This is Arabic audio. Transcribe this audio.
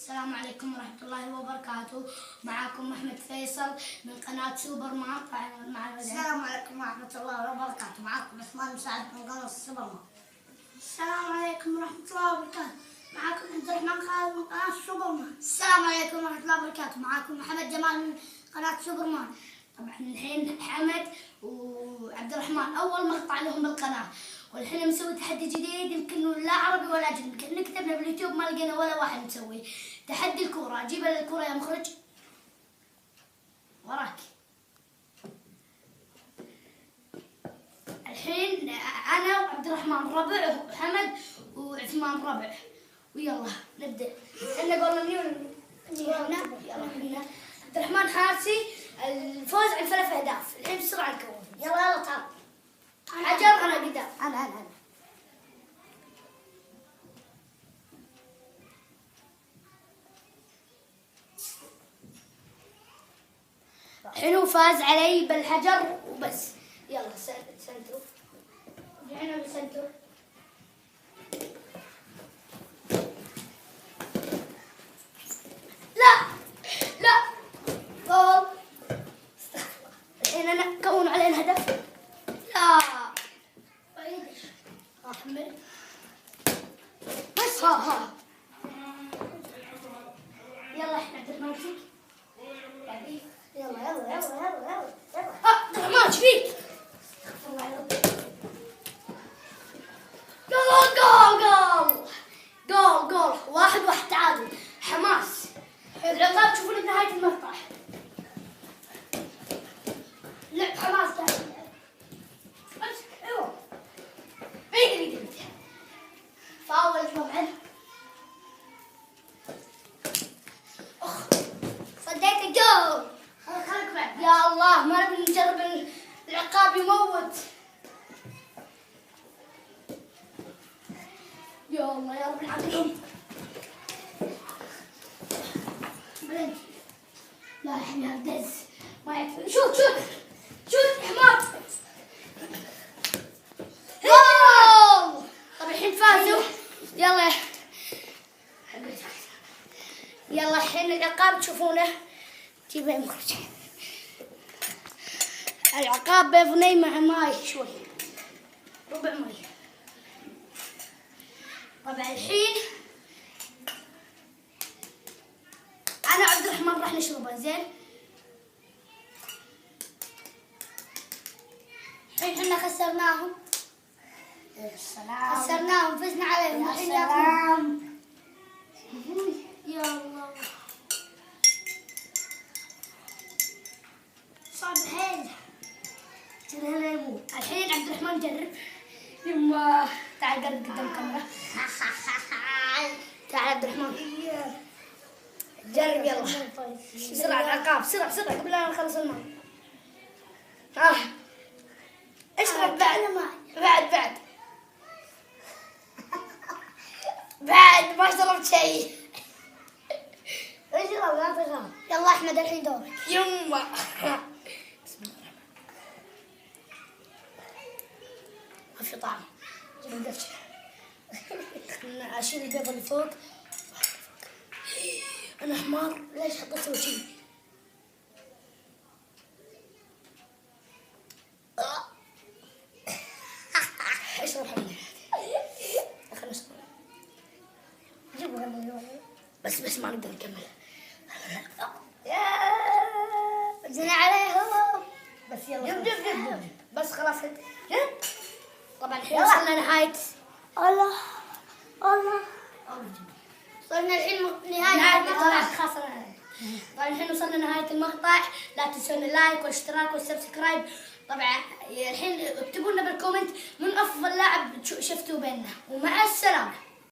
السلام عليكم ورحمة الله وبركاته. معكم محمد فيصل من قناة سوبر مان. السلام عليكم ورحمة الله وبركاته. معكم عثمان مساعد من قناة سوبر مان. السلام عليكم ورحمة الله وبركاته. معكم عبد الرحمن خالد من قناة سوبر مان. السلام عليكم ورحمة الله وبركاته. معكم محمد جمال من قناة سوبر مان. طبعا الحين حمد وعبد الرحمن أول مقطع لهم بالقناة، والحين مسوي تحدي جديد يمكن لا عربي ولا أجنبي. يمكن كتبنا باليوتيوب ما لقينا ولا واحد مسوي تحدي الكورة. جيب الكورة يا مخرج وراك. الحين أنا وعبد الرحمن ربع وحمد وعثمان ربع، ويلا نبدأ. احنا قولنا منين؟ يلا عبد الرحمن حارسي الفوز عن 3 أهداف. الحين بسرعة نكون. يلا تعال. حجر أنا قدام. أنا الحين هو فاز علي بالحجر وبس. يلا سنترو. رجعنا بالسنترو. لا جول. الحين أنا كون علينا هدف. لا أحمد بس. ها يلا احنا عبد الرحمن فيك. يلا عبد الرحمن ايش فيك؟ جول 1-1 تعادل. حماس. العقاب تشوفون بنهاية المقطع. لعب حماس دائما. ايوه عيد فاول طبعا. صديت الجول. خليك بعد. يا الله ما نبي نجرب العقاب يموت. يا الله يا رب العالمين. لا احنا دز ما يكفي. شوت حمار. جول. طب الحين فازوا. يلا الحين العقاب تشوفونه. جيب مخرج. العقاب بيضني مع ماي شوي، ربع ماي. طبعا الحين انا عبد الرحمن راح نشربه. زين الحين احنا خسرناهم. خسرناهم فزنا عليهم. الحين ياكلون. يا الله صعب حيل. الحين عبد الرحمن جرب. يما تعال قرب قدام الكاميرا. تعال عبد الرحمن جرب. يلا بسرعة العقاب. بسرعة قبل لا نخلص الماء. اشرب بعد ما شربت شيء. اشرب لا تخاف. يلا أحمد الحين دورك. يما ما في طعم. جيب القفش. خلنا اشيل البيض اللي فوق. انا حمار ليش حطيته شيء؟ اشرب حمد. خلنا نشرب. جيبوا بس ما نقدر نكمل. زين عليهم. بس يلا جيب. بس خلاص طبعا الحين يلا. وصلنا نهاية. الله صرنا الحين نهاية المقطع. طبعا الحين وصلنا نهاية المقطع. لا تنسون اللايك والاشتراك والسبسكرايب. طبعا الحين اكتبوا لنا بالكومنت من افضل لاعب شفتوه بيننا. ومع السلامة.